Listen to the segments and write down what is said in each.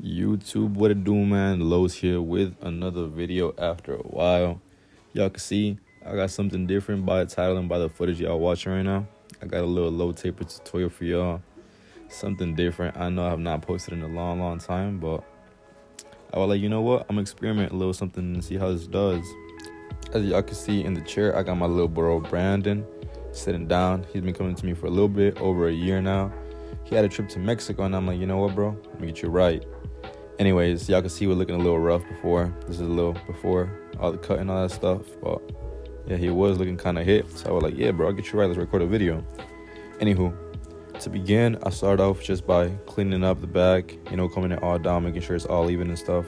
YouTube, what it do, man? Lowe's here with another video after a while. Y'all can see I got something different by the title and by the footage y'all watching right now. I got a little low taper tutorial for y'all. Something different. I know I have not posted in a long time, but I was like, you know what? I'm gonna experiment a little something and see how this does. As y'all can see in the chair, I got my little bro Brandon sitting down. He's been coming to me for a little bit, over a year now. He had a trip to Mexico, and I'm like, you know what, bro? Let me get you right. Anyways, y'all can see we're looking a little rough before. This is a little before all the cut and all that stuff. But yeah, he was looking kind of hit. So I was like, yeah, bro, I'll get you right. Let's record a video. Anywho, to begin, I start off just by cleaning up the back, combing it all down, making sure it's all even and stuff.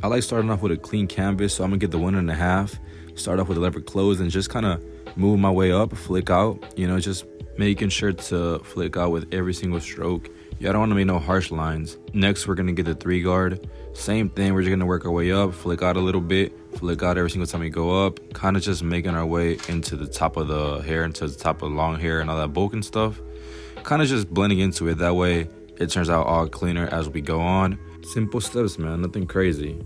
I like starting off with a clean canvas, so I'm gonna get the 1.5. Start off with the lever closed and just kind of move my way up, flick out, just making sure to flick out with every single stroke. You don't want to make no harsh lines. Next, we're going to get the 3 guard. Same thing, we're just going to work our way up, flick out a little bit, flick out every single time we go up, kind of just making our way into the top of the hair, into the top of the long hair and all that bulk and stuff. Kind of just blending into it. That way, it turns out all cleaner as we go on. Simple steps, man, nothing crazy.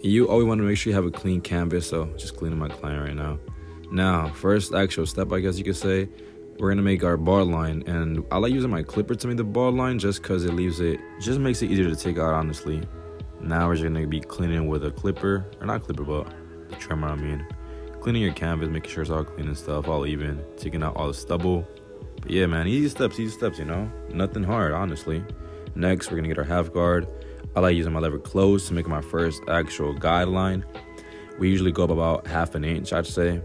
You always want to make sure you have a clean canvas, so just cleaning my client right now. Now, first actual step, I guess you could say, we're gonna make our bar line, and I like using my clipper to make the bar line just because just makes it easier to take out, honestly. Now we're just gonna be cleaning with a clipper, or not clipper, but the trimmer, Cleaning your canvas, making sure it's all clean and stuff, all even, taking out all the stubble. But yeah, man, easy steps, nothing hard, honestly. Next, we're gonna get our half guard. I like using my lever closed to make my first actual guideline. We usually go up about 1/2 inch, I'd say.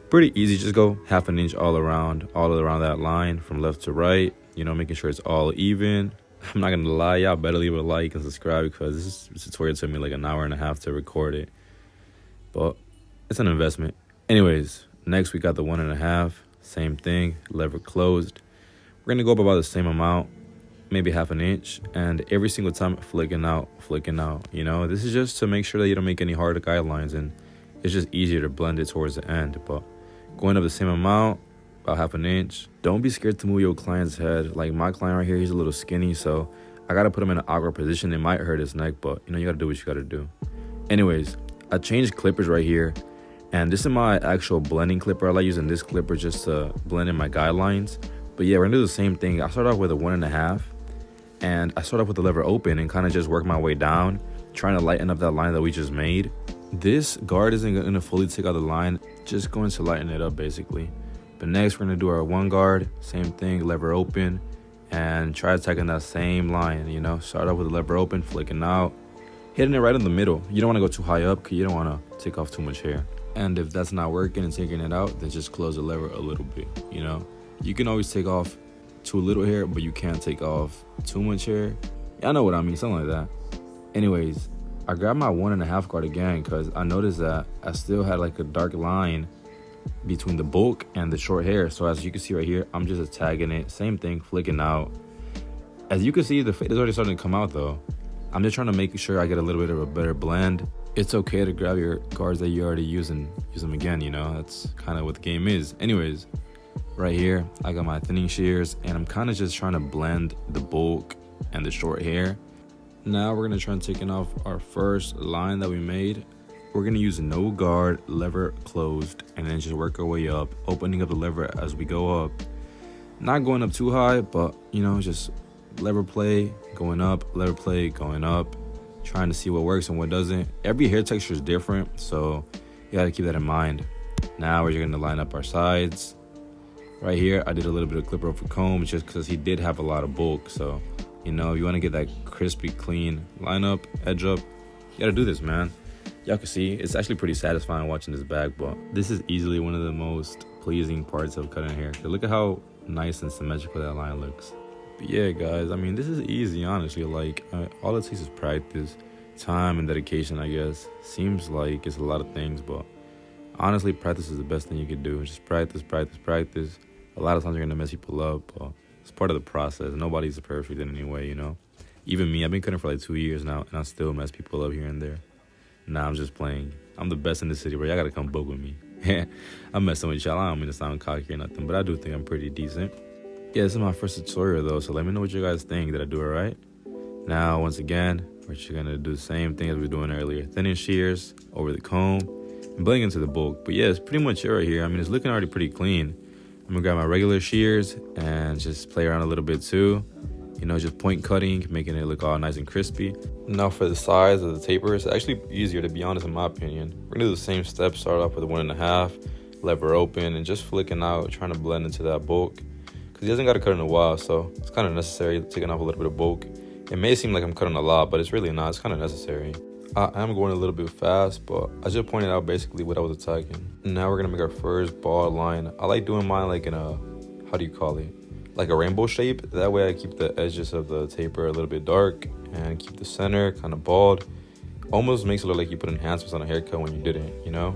Pretty easy, just go 1/2 inch all around that line from left to right, making sure it's all even. I'm not gonna lie, y'all better leave a like and subscribe because this tutorial took me like an hour and a half to record it, but it's an investment. Anyways, next we got the 1.5, same thing, lever closed. We're gonna go up about the same amount, maybe 1/2 inch, and every single time flicking out. This is just to make sure that you don't make any hard guidelines, and it's just easier to blend it towards the end. But going up the same amount, about 1/2 inch. Don't be scared to move your client's head. Like my client right here, he's a little skinny, so I gotta put him in an awkward position. It might hurt his neck, but you gotta do what you gotta do. Anyways, I changed clippers right here, and this is my actual blending clipper. I like using this clipper just to blend in my guidelines. But yeah, we're gonna do the same thing. I start off with a 1.5, and I start off with the lever open and kind of just work my way down, trying to lighten up that line that we just made. This guard isn't going to fully take out the line, just going to lighten it up basically. But next we're going to do our 1 guard, same thing, lever open, and try attacking that same line, Start off with the lever open, flicking out, hitting it right in the middle. You don't want to go too high up because you don't want to take off too much hair. And if that's not working and taking it out, then just close the lever a little bit, You can always take off too little hair, but you can't take off too much hair. I know what I mean, something like that. Anyways, I grabbed my 1.5 guard again because I noticed that I still had like a dark line between the bulk and the short hair. So as you can see right here, I'm just tagging it. Same thing, flicking out. As you can see, the fade is already starting to come out though. I'm just trying to make sure I get a little bit of a better blend. It's okay to grab your guards that you already use and use them again, That's kind of what the game is. Anyways, right here, I got my thinning shears and I'm kind of just trying to blend the bulk and the short hair. Now we're gonna try and taking off our first line that we made. We're gonna use no guard, lever closed, and then just work our way up, opening up the lever as we go up. Not going up too high, but just lever play, going up, lever play, going up, trying to see what works and what doesn't. Every hair texture is different, so you gotta keep that in mind. Now we're just gonna line up our sides. Right here, I did a little bit of clipper over comb just because he did have a lot of bulk, so if you want to get that crispy, clean line up, edge up, you gotta do this, man. Y'all can see, it's actually pretty satisfying watching this back, but this is easily one of the most pleasing parts of cutting hair. Look at how nice and symmetrical that line looks. But yeah, guys, this is easy, honestly. All it takes is practice, time, and dedication, I guess. Seems like it's a lot of things, but honestly, practice is the best thing you could do. Just practice. A lot of times you're gonna mess people up, but it's part of the process. Nobody's perfect in any way, Even me, I've been cutting for like 2 years now, and I still mess people up here and there. Nah, I'm just playing. I'm the best in the city, bro. Y'all gotta come book with me. I'm messing with y'all. I don't mean to sound cocky or nothing, but I do think I'm pretty decent. Yeah, this is my first tutorial though, so let me know what you guys think. Did I do it right? Now, once again, which you're gonna do the same thing as we were doing earlier. Thinning shears over the comb and blending into the bulk. But yeah, it's pretty much it right here. I mean, it's looking already pretty clean. I'm gonna grab my regular shears and just play around a little bit too. You know, just point cutting, making it look all nice and crispy. Now for the size of the taper, it's actually easier, to be honest, in my opinion. We're gonna do the same steps, start off with a 1.5, lever open, and just flicking out, trying to blend into that bulk. Because he hasn't got to cut in a while, so it's kind of necessary, taking off a little bit of bulk. It may seem like I'm cutting a lot, but it's really not. It's kind of necessary. I am going a little bit fast, but I just pointed out basically what I was attacking. Now we're gonna make our first ball line. I like doing mine like in a, how do you call it? Like a rainbow shape. That way I keep the edges of the taper a little bit dark and keep the center kind of bald. Almost makes it look like you put enhancements on a haircut when you didn't, you know?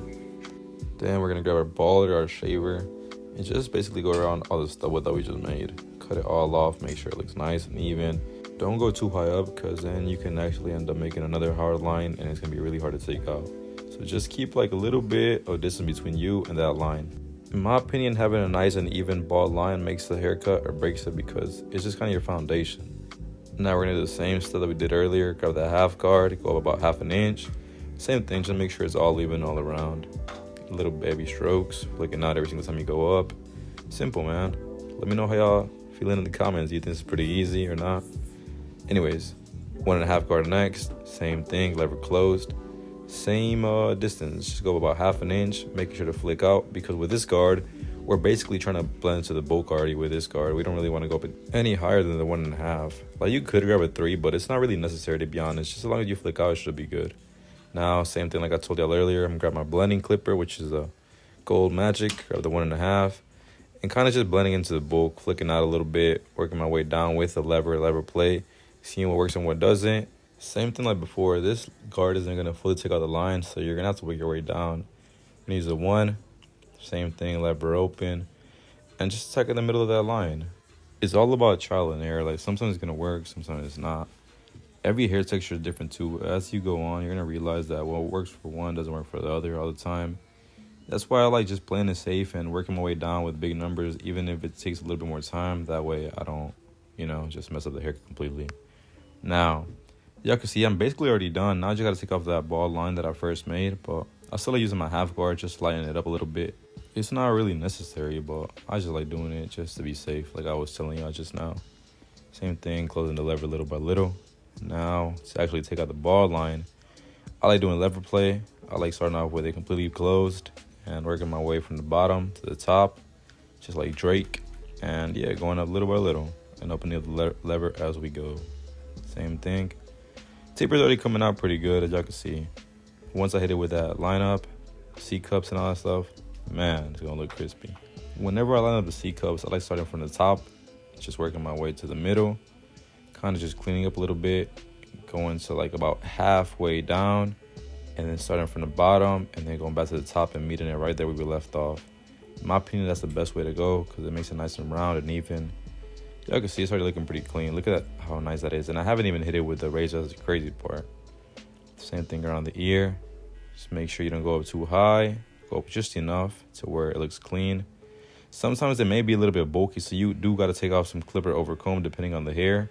Then we're gonna grab our baller, our shaver, and just basically go around all the stubble that we just made. Cut it all off, make sure it looks nice and even. Don't go too high up, because then you can actually end up making another hard line and it's gonna be really hard to take out. So just keep like a little bit of distance between you and that line. In my opinion, having a nice and even bald line makes the haircut or breaks it, because it's just kind of your foundation. Now we're gonna do the same stuff that we did earlier. Grab that half guard, go up about 1/2 inch. Same thing, just make sure it's all even all around. Little baby strokes, flicking out every single time you go up. Simple, man. Let me know how y'all feeling in the comments. Do you think it's pretty easy or not? Anyways, 1.5 guard next. Same thing, lever closed. Same distance, just go about 1/2 inch, making sure to flick out, because with this guard, we're basically trying to blend into the bulk already with this guard. We don't really want to go up any higher than the 1.5. Like, you could grab a 3, but it's not really necessary, to be honest. Just as long as you flick out, it should be good. Now, same thing like I told y'all earlier, I'm gonna grab my blending clipper, which is a Gold Magic, grab the 1.5, and kind of just blending into the bulk, flicking out a little bit, working my way down with the lever play, seeing what works and what doesn't. Same thing like before, this guard isn't gonna fully take out the line, so you're gonna have to work your way down. I'm gonna use a 1, same thing, lever open, and just attack in the middle of that line. It's all about trial and error. Like, sometimes it's gonna work, sometimes it's not. Every hair texture is different too. As you go on, you're gonna realize that what works for one doesn't work for the other all the time. That's why I like just playing it safe and working my way down with big numbers, even if it takes a little bit more time. That way I don't, just mess up the hair completely. Now, y'all can see I'm basically already done. Now I just gotta take off that ball line that I first made, but I still like using my half guard, just lighten it up a little bit. It's not really necessary, but I just like doing it just to be safe, like I was telling y'all just now. Same thing, closing the lever little by little. Now, to actually take out the ball line, I like doing lever play. I like starting off with it completely closed and working my way from the bottom to the top, just like Drake. And yeah, going up little by little and opening up the lever as we go. Same thing. Taper's already coming out pretty good, as y'all can see. Once I hit it with that lineup, C-cups and all that stuff, man, it's gonna look crispy. Whenever I line up the C-cups, I like starting from the top, just working my way to the middle, kind of just cleaning up a little bit, going to like about halfway down, and then starting from the bottom and then going back to the top and meeting it right there where we left off. In my opinion, that's the best way to go, because it makes it nice and round and even. Y'all can see it's already looking pretty clean. Look at how nice that is. And I haven't even hit it with the razor. That's the crazy part. Same thing around the ear. Just make sure you don't go up too high. Go up just enough to where it looks clean. Sometimes it may be a little bit bulky, so you do got to take off some clipper over comb depending on the hair.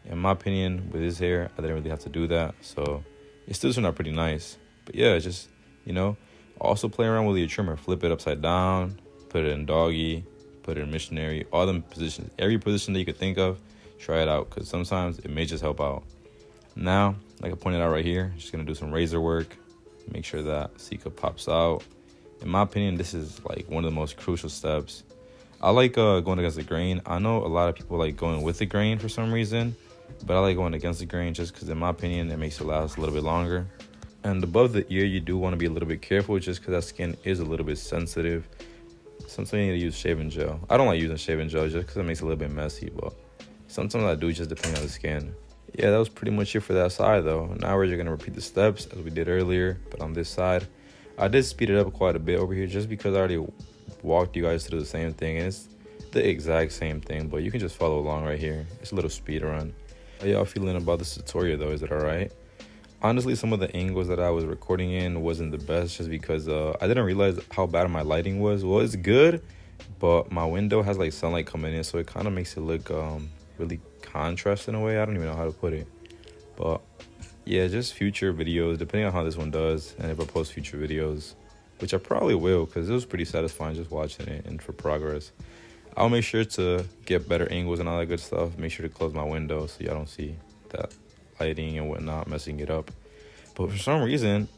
In my opinion, with his hair, I didn't really have to do that. So it still turned out pretty nice. But yeah, just, also play around with your trimmer. Flip it upside down. Put it in doggy. Put it in missionary. All them positions. Every position that you could think of, try it out, because sometimes it may just help out. Now, like I pointed out right here, just going to do some razor work. Make sure that C-cup pops out. In my opinion, this is like one of the most crucial steps. I like going against the grain. I know a lot of people like going with the grain for some reason, but I like going against the grain just because in my opinion, it makes it last a little bit longer. And above the ear, you do want to be a little bit careful just because that skin is a little bit sensitive. Sometimes you need to use shaving gel. I don't like using shaving gel just because it makes it a little bit messy, but sometimes I do, just depending on the skin. Yeah, that was pretty much it for that side though. Now we're just going to repeat the steps as we did earlier, but on this side. I did speed it up quite a bit over here just because I already walked you guys through the same thing. And it's the exact same thing, but you can just follow along right here. It's a little speed run. How y'all feeling about this tutorial though? Is it alright? Honestly, some of the angles that I was recording in wasn't the best just because I didn't realize how bad my lighting was. Well, it's good, but my window has like sunlight coming in, so it kind of makes it look really contrast in a way. I don't even know how to put it, but yeah, just future videos, depending on how this one does, and if I post future videos, which I probably will, because it was pretty satisfying just watching it and for progress. I'll make sure to get better angles and all that good stuff. Make sure to close my window so y'all don't see that lighting and whatnot messing it up. But for some reason,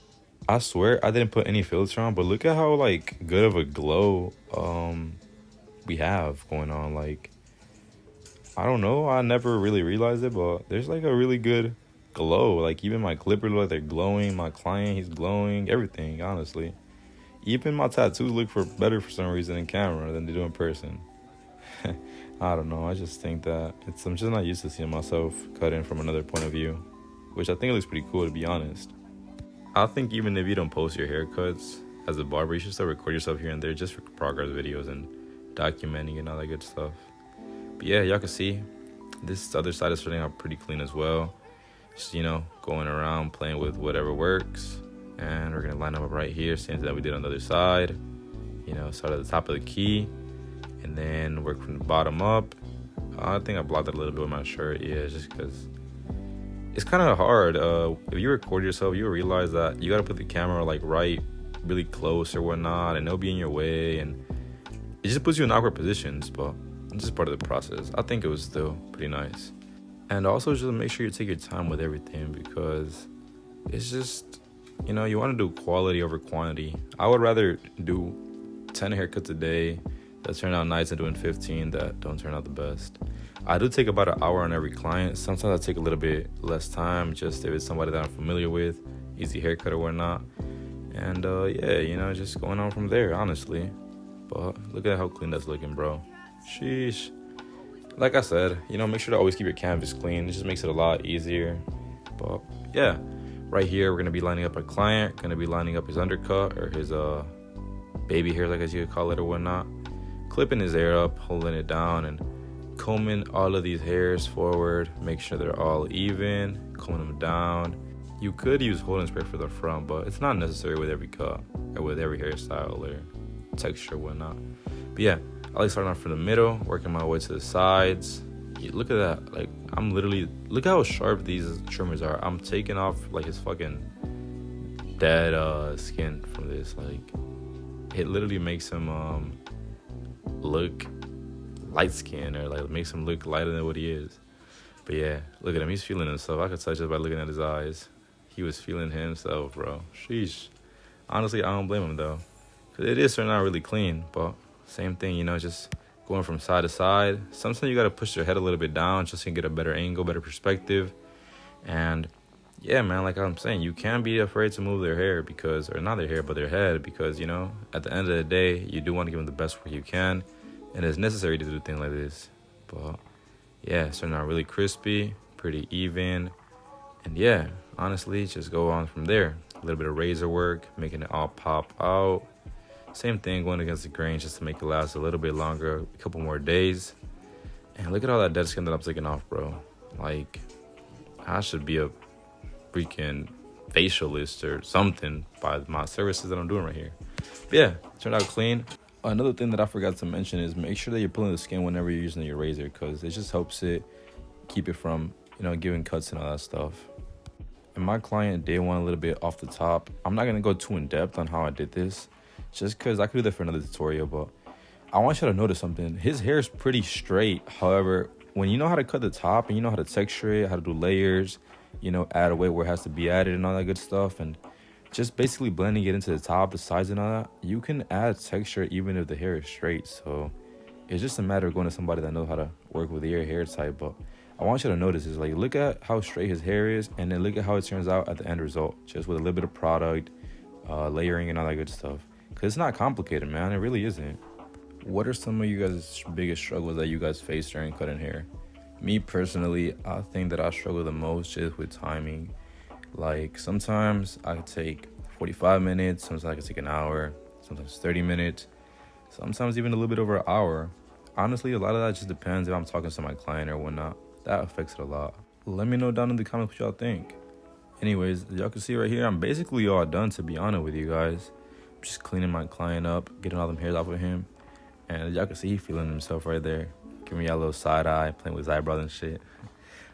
I swear I didn't put any filter on, but look at how like good of a glow we have going on. Like, I don't know, I never really realized it, but there's like a really good glow. Like, even my clippers look like they're glowing, my client, he's glowing, everything, honestly. Even my tattoos look better for some reason in camera than they do in person. I don't know, I just think that I'm just not used to seeing myself cut in from another point of view, which I think it looks pretty cool, to be honest. I think even if you don't post your haircuts as a barber, you should still record yourself here and there just for progress videos and documenting and all that good stuff. But yeah, y'all can see this other side is turning out pretty clean as well. Just, going around playing with whatever works. And we're gonna line up right here, same thing that we did on the other side. Start at the top of the key and then work from the bottom up. I think I blocked it a little bit with my shirt, yeah, just because it's kind of hard. If you record yourself, you'll realize that you gotta put the camera like right really close or whatnot, and it'll be in your way, and it just puts you in awkward positions, but it's just part of the process. I think it was still pretty nice. And also just make sure you take your time with everything, because it's just, you want to do quality over quantity. I would rather do 10 haircuts a day that turn out nice than doing 15 that don't turn out the best. I do take about an hour on every client. Sometimes I take a little bit less time, just if it's somebody that I'm familiar with, easy haircut or whatnot. And yeah, just going on from there, honestly. But look at how clean that's looking, bro. Sheesh. Like I said, make sure to always keep your canvas clean. It just makes it a lot easier. But yeah, right here we're gonna be lining up our client, gonna be lining up his undercut or his baby hairs, I guess you could call it, or whatnot. Clipping his hair up, holding it down, and combing all of these hairs forward. Make sure they're all even, combing them down. You could use holding spray for the front, but it's not necessary with every cut or with every hairstyle or texture or whatnot. But yeah, I like starting off from the middle, working my way to the sides. Yeah, look at that. Like, look how sharp these trimmers are. I'm taking off like his fucking dead skin from this. Like, it literally makes him look light skinned, or like makes him look lighter than what he is. But yeah, look at him, he's feeling himself. I could touch it by looking at his eyes. He was feeling himself, bro. Sheesh. Honestly, I don't blame him though, because it is turning out really clean. But same thing, just going from side to side. Sometimes you gotta push your head a little bit down just to get a better angle, better perspective. And yeah, man, like I'm saying, you can't be afraid to move their hair, because, or not their hair, but their head, because, at the end of the day, you do want to give them the best work you can, and it's necessary to do things like this. But yeah, it's turning out really crispy, pretty even, and yeah, honestly, just go on from there. A little bit of razor work, making it all pop out. Same thing, going against the grain just to make it last a little bit longer, a couple more days. And look at all that dead skin that I'm taking off, bro. Like, I should be a freaking facialist or something by my services that I'm doing right here. But yeah, turned out clean. Another thing that I forgot to mention is make sure that you're pulling the skin whenever you're using your razor, because it just helps it keep it from, giving cuts and all that stuff. And my client did want a little bit off the top. I'm not going to go too in depth on how I did this, just because I could do that for another tutorial, but I want you to notice something. His hair is pretty straight. However, when you know how to cut the top and you know how to texture it, how to do layers, add a weight where it has to be added and all that good stuff, and just basically blending it into the top, the sides and all that, you can add texture even if the hair is straight. So it's just a matter of going to somebody that knows how to work with your hair type. But I want you to notice is, like, look at how straight his hair is, and then look at how it turns out at the end result, just with a little bit of product, layering and all that good stuff. Because it's not complicated, man. It really isn't. What are some of you guys' biggest struggles that you guys face during cutting hair? Me personally, I think that I struggle the most is with timing. Like, sometimes I could take 45 minutes, sometimes I could take an hour, sometimes 30 minutes, sometimes even a little bit over an hour. Honestly, a lot of that just depends if I'm talking to my client or whatnot. That affects it a lot. Let me know down in the comments what y'all think. Anyways, as y'all can see right here, I'm basically all done, to be honest with you guys. I'm just cleaning my client up, getting all them hairs off of him. And as y'all can see, he feeling himself right there. Giving me a little side eye, playing with his eyebrows and shit.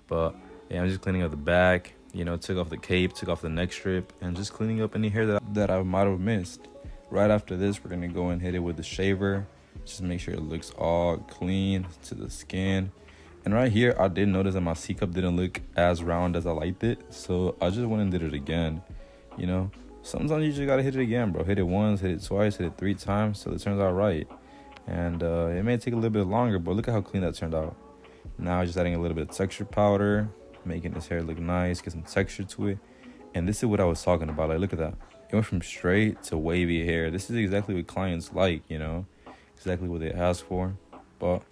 But yeah, I'm just cleaning up the back. You know, took off the cape, took off the neck strip, and just cleaning up any hair that I might have missed. Right after this, we're gonna go and hit it with the shaver. Just make sure it looks all clean to the skin. And right here, I did notice that my C cup didn't look as round as I liked it, so I just went and did it again. You know, sometimes you just gotta hit it again, bro. Hit it once, hit it twice, hit it 3 times, so it turns out right. And it may take a little bit longer, but look at how clean that turned out. Now just adding a little bit of texture powder, making this hair look nice, get some texture to it. And this is what I was talking about. Like, look at that. It went from straight to wavy hair. This is exactly what clients like, you know, exactly what they ask for. But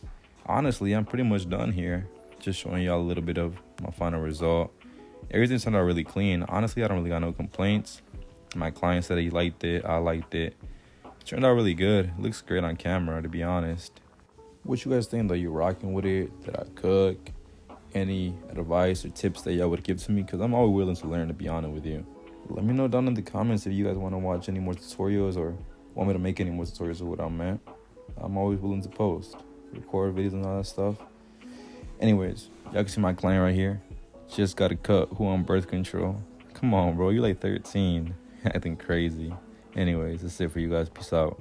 honestly, I'm pretty much done here. Just showing y'all a little bit of my final result. Everything turned out really clean. Honestly, I don't really got no complaints. My client said he liked it. I liked it. It turned out really good. It looks great on camera, to be honest. What you guys think, though? You rocking with it? Did I cook? Any advice or tips that y'all would give to me? Because I'm always willing to learn, to be honest with you. Let me know down in the comments if you guys want to watch any more tutorials or want me to make any more tutorials of what I'm at. I'm always willing to post, record videos and all that stuff. Anyways, y'all can see my client right here. Just got a cut. Who on birth control? Come on, bro. You like 13. Acting crazy. Anyways, that's it for you guys. Peace out.